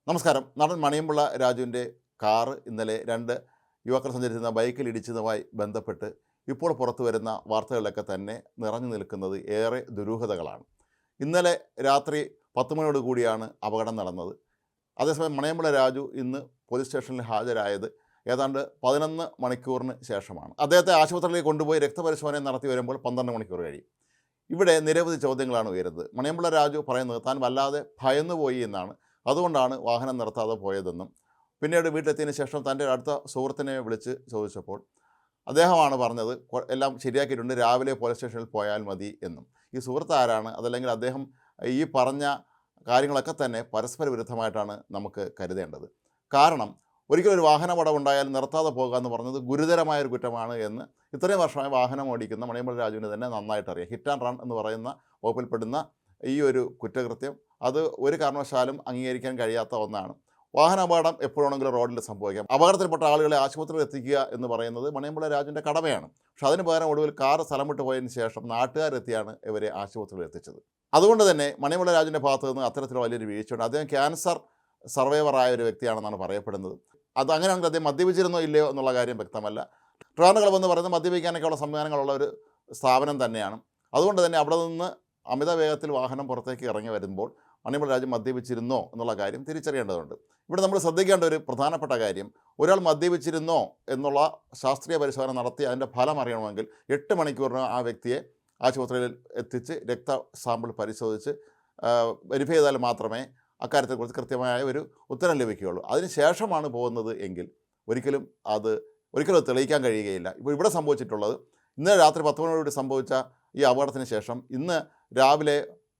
നമസ്കാരം. നടൻ മണിയമ്പിള്ള രാജുവിൻ്റെ കാറ് ഇന്നലെ രണ്ട് യുവാക്കൾ സഞ്ചരിച്ചിരുന്ന ബൈക്കിൽ ഇടിച്ചതുമായി ബന്ധപ്പെട്ട് ഇപ്പോൾ പുറത്തു വരുന്ന വാർത്തകളിലൊക്കെ തന്നെ നിറഞ്ഞു നിൽക്കുന്നത് ഏറെ ദുരൂഹതകളാണ്. ഇന്നലെ രാത്രി 10 മണിയോട് കൂടിയാണ് അപകടം നടന്നത്. അതേസമയം മണിയമ്പിള്ള രാജു ഇന്ന് പോലീസ് സ്റ്റേഷനിൽ ഹാജരായത് ഏതാണ്ട് 11 മണിക്കൂറിന് ശേഷമാണ്. അദ്ദേഹത്തെ ആശുപത്രിയിലേക്ക് കൊണ്ടുപോയി രക്തപരിശോധന നടത്തി വരുമ്പോൾ 12 മണിക്കൂർ കഴിയും. ഇവിടെ നിരവധി ചോദ്യങ്ങളാണ് ഉയരുന്നത്. മണിയമ്പിള്ള രാജു പറയുന്നത് താൻ വല്ലാതെ ഭയന്നുപോയി എന്നാണ്. അതുകൊണ്ടാണ് വാഹനം നിർത്താതെ പോയതെന്നും പിന്നീട് വീട്ടിലെത്തിയതിന് ശേഷം തൻ്റെ അടുത്ത സുഹൃത്തിനെ വിളിച്ച് ചോദിച്ചപ്പോൾ അദ്ദേഹമാണ് പറഞ്ഞത് എല്ലാം ശരിയാക്കിയിട്ടുണ്ട്, രാവിലെ പോലീസ് സ്റ്റേഷനിൽ പോയാൽ മതി എന്നും. ഈ സുഹൃത്ത് ആരാണ്, അതല്ലെങ്കിൽ അദ്ദേഹം ഈ പറഞ്ഞ കാര്യങ്ങളൊക്കെ തന്നെ പരസ്പര വിരുദ്ധമായിട്ടാണ് നമുക്ക് കരുതേണ്ടത്. കാരണം ഒരിക്കലും ഒരു വാഹനാപകടം ഉണ്ടായാൽ നിർത്താതെ പോകുക എന്ന് പറഞ്ഞത് ഗുരുതരമായൊരു കുറ്റമാണ് എന്ന് ഇത്രയും വർഷമായി വാഹനം ഓടിക്കുന്ന മണിയമ്പിള്ള രാജുവിന് തന്നെ നന്നായിട്ടറിയാം. ഹിറ്റ് ആൻഡ് റൺ എന്ന് പറയുന്ന വകുപ്പിൽപ്പെടുന്ന ഈ ഒരു കുറ്റകൃത്യം അത് ഒരു കാരണവശാലും അംഗീകരിക്കാൻ കഴിയാത്ത ഒന്നാണ്. വാഹനാപകടം എപ്പോഴാണെങ്കിലും റോഡിൽ സംഭവിക്കാം. അപകടത്തിൽപ്പെട്ട ആളുകളെ ആശുപത്രിയിൽ എത്തിക്കുക എന്ന് പറയുന്നത് മണിയമ്പിള്ള രാജുവിൻ്റെ കടമയാണ്. പക്ഷെ അതിന് പകരം ഒടുവിൽ കാർ സ്ഥലം വിട്ടു പോയതിന് ശേഷം നാട്ടുകാരെത്തിയാണ് ഇവരെ ആശുപത്രിയിൽ എത്തിച്ചത്. അതുകൊണ്ട് തന്നെ മണിയമ്പിള്ള രാജുവിൻ്റെ ഭാഗത്തു നിന്ന് അത്തരത്തിൽ വലിയൊരു വീഴ്ചയുണ്ട്. അദ്ദേഹം ക്യാൻസർ സർവൈവറായ ഒരു വ്യക്തിയാണെന്നാണ് പറയപ്പെടുന്നത്. അത് അങ്ങനെയാണെങ്കിൽ അദ്ദേഹം മദ്യപിച്ചിരുന്നോ ഇല്ലയോ എന്നുള്ള കാര്യം വ്യക്തമല്ല. ട്രിവാൻഡ്രം ക്ലബ് എന്ന് പറയുന്നത് മദ്യപിക്കാനൊക്കെയുള്ള സംവിധാനങ്ങളുള്ള ഒരു സ്ഥാപനം തന്നെയാണ്. അതുകൊണ്ട് തന്നെ അവിടെ നിന്ന് അമിത വേഗത്തിൽ വാഹനം പുറത്തേക്ക് ഇറങ്ങി വരുമ്പോൾ മണിയമ്പിള്ള രാജു മദ്യപിച്ചിരുന്നോ എന്നുള്ള കാര്യം തിരിച്ചറിയേണ്ടതുണ്ട്. ഇവിടെ നമ്മൾ ശ്രദ്ധിക്കേണ്ട ഒരു പ്രധാനപ്പെട്ട കാര്യം, ഒരാൾ മദ്യപിച്ചിരുന്നോ എന്നുള്ള ശാസ്ത്രീയ പരിശോധന നടത്തി അതിൻ്റെ ഫലം അറിയണമെങ്കിൽ 8 മണിക്കൂറിന് ആ വ്യക്തിയെ ആശുപത്രിയിൽ എത്തിച്ച് രക്ത സാമ്പിൾ പരിശോധിച്ച് വെരിഫൈ ചെയ്താൽ മാത്രമേ അക്കാര്യത്തെക്കുറിച്ച് കൃത്യമായ ഒരു ഉത്തരം ലഭിക്കുകയുള്ളൂ. അതിന് ശേഷമാണ് പോകുന്നത് എങ്കിൽ ഒരിക്കലും അത് തെളിയിക്കാൻ കഴിയുകയില്ല. ഇപ്പോൾ ഇവിടെ സംഭവിച്ചിട്ടുള്ളത് ഇന്നലെ രാത്രി 10 മണിയോടുകൂടി സംഭവിച്ച ഈ അപകടത്തിന് ശേഷം ഇന്ന് രാവിലെ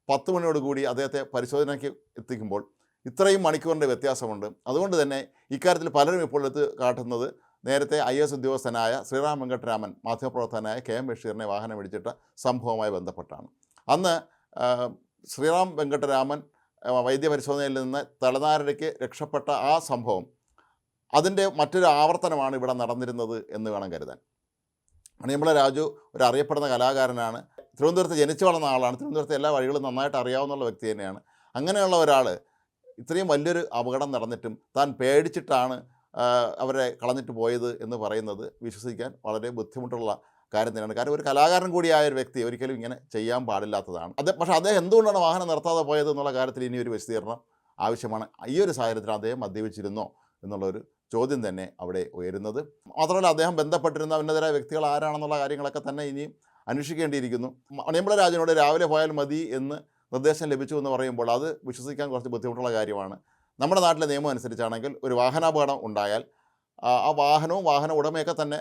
10 മണിയോടുകൂടി അദ്ദേഹത്തെ പരിശോധനയ്ക്ക് എത്തിക്കുമ്പോൾ ഇത്രയും മണിക്കൂറിൻ്റെ വ്യത്യാസമുണ്ട്. അതുകൊണ്ട് തന്നെ ഇക്കാര്യത്തിൽ പലരും ഇപ്പോൾ എടുത്ത് കാട്ടുന്നത് നേരത്തെ IAS ഉദ്യോഗസ്ഥനായ ശ്രീറാം വെങ്കട്ടരാമൻ മാധ്യമപ്രവർത്തകനായ KM ബഷീറിനെ വാഹനം ഇടിച്ചിട്ട സംഭവവുമായി ബന്ധപ്പെട്ടാണ്. അന്ന് ശ്രീറാം വെങ്കട്ടരാമൻ വൈദ്യപരിശോധനയിൽ നിന്ന് തലനാരിഴയ്ക്ക് രക്ഷപ്പെട്ട ആ സംഭവം അതിൻ്റെ മറ്റൊരു ആവർത്തനമാണ് ഇവിടെ നടന്നിരുന്നത് എന്ന് വേണം കരുതാൻ. മണിയമ്പിള്ള രാജു ഒരു അറിയപ്പെടുന്ന കലാകാരനാണ്. തിരുവനന്തപുരത്ത് ജനിച്ചു വളർന്ന ആളാണ്. തിരുവനന്തപുരത്തെ എല്ലാ വഴികളും നന്നായിട്ട് അറിയാവുന്ന വ്യക്തി തന്നെയാണ്. അങ്ങനെയുള്ള ഒരാൾ ഇത്രയും വലിയൊരു അപകടം നടന്നിട്ടും താൻ പേടിച്ചിട്ടാണ് അവരെ കളഞ്ഞിട്ട് പോയത് എന്ന് പറയുന്നത് വിശ്വസിക്കാൻ വളരെ ബുദ്ധിമുട്ടുള്ള കാര്യം തന്നെയാണ്. കാരണം ഒരു കലാകാരൻ കൂടിയായ ഒരു വ്യക്തി ഒരിക്കലും ഇങ്ങനെ ചെയ്യാൻ പാടില്ലാത്തതാണ്. പക്ഷേ അദ്ദേഹം എന്തുകൊണ്ടാണ് വാഹനം നിർത്താതെ പോയത് എന്നുള്ള കാര്യത്തിൽ ഇനി ഒരു വിശദീകരണം ആവശ്യമാണ്. ഈ ഒരു സാഹചര്യത്തിൽ അദ്ദേഹം മദ്യപിച്ചിരുന്നോ എന്നുള്ളൊരു ചോദ്യം തന്നെ അവിടെ ഉയരുന്നത്. മാത്രമല്ല അദ്ദേഹം ബന്ധപ്പെട്ടിരുന്ന ഉന്നതരായ വ്യക്തികൾ ആരാണെന്നുള്ള കാര്യങ്ങളൊക്കെ തന്നെ ഇനിയും അന്വേഷിക്കേണ്ടിയിരിക്കുന്നു. മണിയമ്പിള്ള രാജുവിനോട് രാവിലെ പോയാൽ മതി എന്ന് നിർദ്ദേശം ലഭിച്ചു എന്ന് പറയുമ്പോൾ അത് വിശ്വസിക്കാൻ കുറച്ച് ബുദ്ധിമുട്ടുള്ള കാര്യമാണ്. നമ്മുടെ നാട്ടിലെ നിയമം അനുസരിച്ചാണെങ്കിൽ ഒരു വാഹനാപകടം ഉണ്ടായാൽ ആ വാഹനവും വാഹന ഉടമയൊക്കെ തന്നെ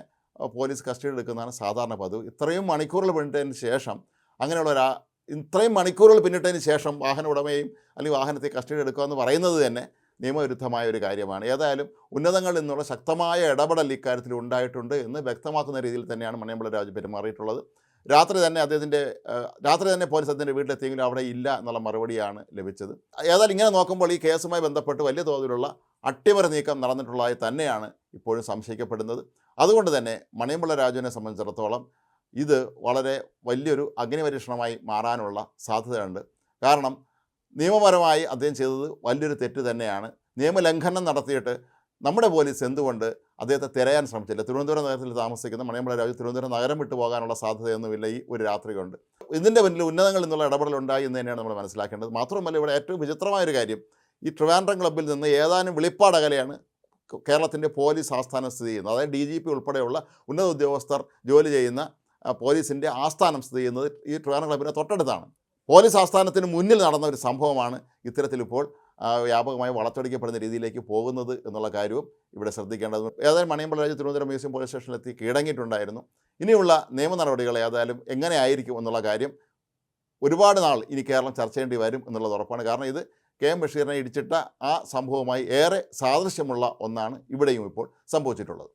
പോലീസ് കസ്റ്റഡിയിൽ എടുക്കുന്നതാണ് സാധാരണ പതിവ്. ഇത്രയും മണിക്കൂറുകൾ പിന്നിട്ടതിന് ശേഷം ഇത്രയും മണിക്കൂറുകൾ പിന്നിട്ടതിന് ശേഷം വാഹന ഉടമയും അല്ലെങ്കിൽ വാഹനത്തെ കസ്റ്റഡി എടുക്കുക എന്ന് പറയുന്നത് തന്നെ നിയമവിരുദ്ധമായ ഒരു കാര്യമാണ്. ഏതായാലും ഉന്നതങ്ങളിൽ നിന്നുള്ള ശക്തമായ ഇടപെടൽ ഇക്കാര്യത്തിൽ ഉണ്ടായിട്ടുണ്ട് എന്ന് വ്യക്തമാക്കുന്ന രീതിയിൽ തന്നെയാണ് മണിയമ്പിള്ള രാജു പെരുമാറിയിട്ടുള്ളത്. രാത്രി തന്നെ പോലീസ് അതിൻ്റെ വീട്ടിലെത്തിയെങ്കിലും അവിടെ ഇല്ല എന്നുള്ള മറുപടിയാണ് ലഭിച്ചത്. ഏതായാലും ഇങ്ങനെ നോക്കുമ്പോൾ ഈ കേസുമായി ബന്ധപ്പെട്ട് വലിയ തോതിലുള്ള അട്ടിമറി നീക്കം നടന്നിട്ടുള്ളതായി തന്നെയാണ് ഇപ്പോഴും സംശയിക്കപ്പെടുന്നത്. അതുകൊണ്ട് തന്നെ മണിയമ്പിള്ള രാജുവിനെ സംബന്ധിച്ചിടത്തോളം ഇത് വളരെ വലിയൊരു അഗ്നിപരീക്ഷണമായി മാറാനുള്ള സാധ്യതയുണ്ട്. കാരണം നിയമപരമായി അദ്ദേഹം ചെയ്തത് വലിയൊരു തെറ്റ് തന്നെയാണ്. നിയമലംഘനം നടത്തിയിട്ട് നമ്മുടെ പോലീസ് എന്തുകൊണ്ട് അദ്ദേഹത്തെ തിരയാൻ ശ്രമിച്ചില്ല? തിരുവനന്തപുരം നഗരത്തിൽ താമസിക്കുന്ന മണിയമ്പിള്ള രാജു തിരുവനന്തപുരം നഗരം വിട്ടു പോകാനുള്ള സാധ്യതയൊന്നുമില്ല ഈ ഒരു രാത്രി കൊണ്ട്. ഇതിൻ്റെ പിന്നിൽ ഉന്നതങ്ങളിൽ നിന്നുള്ള ഇടപെടലുണ്ടായി എന്ന് തന്നെയാണ് നമ്മൾ മനസ്സിലാക്കേണ്ടത്. മാത്രമല്ല ഇവിടെ ഏറ്റവും വിചിത്രമായൊരു കാര്യം, ഈ ട്രിവാൻഡ്രം ക്ലബ്ബിൽ നിന്ന് ഏതാനും വെളിപ്പാട് അകലെയാണ് കേരളത്തിൻ്റെ പോലീസ് ആസ്ഥാനം സ്ഥിതി ചെയ്യുന്നത്. അതായത് DGP ഉൾപ്പെടെയുള്ള ഉന്നത ഉദ്യോഗസ്ഥർ ജോലി ചെയ്യുന്ന പോലീസിൻ്റെ ആസ്ഥാനം സ്ഥിതി ചെയ്യുന്നത് ഈ ട്രിവാൻഡ്രം ക്ലബ്ബിൻ്റെ തൊട്ടടുത്താണ്. പോലീസ് ആസ്ഥാനത്തിന് മുന്നിൽ നടന്ന ഒരു സംഭവമാണ് ഇത്തരത്തിലിപ്പോൾ വ്യാപകമായി വളച്ചൊടിക്കപ്പെടുന്ന രീതിയിലേക്ക് പോകുന്നത് എന്നുള്ള കാര്യവും ഇവിടെ ശ്രദ്ധിക്കേണ്ടത്. ഏതായാലും മണിയമ്പിള്ള രാജു തിരുവനന്തപുരം മ്യൂസിയം പോലീസ് സ്റ്റേഷനിലെത്തി കീഴടങ്ങിയിട്ടുണ്ടായിരുന്നു. ഇനിയുള്ള നിയമ നടപടികൾ ഏതായാലും എങ്ങനെ ആയിരിക്കും എന്നുള്ള കാര്യം ഒരുപാട് നാൾ ഇനി കേരളം ചർച്ച ചെയ്യേണ്ടി വരും എന്നുള്ളത് ഉറപ്പാണ്. കാരണം ഇത് KM ബഷീറിനെ ഇടിച്ചിട്ട ആ സംഭവവുമായി ഏറെ സാദൃശ്യമുള്ള ഒന്നാണ് ഇവിടെയും ഇപ്പോൾ സംഭവിച്ചിട്ടുള്ളത്.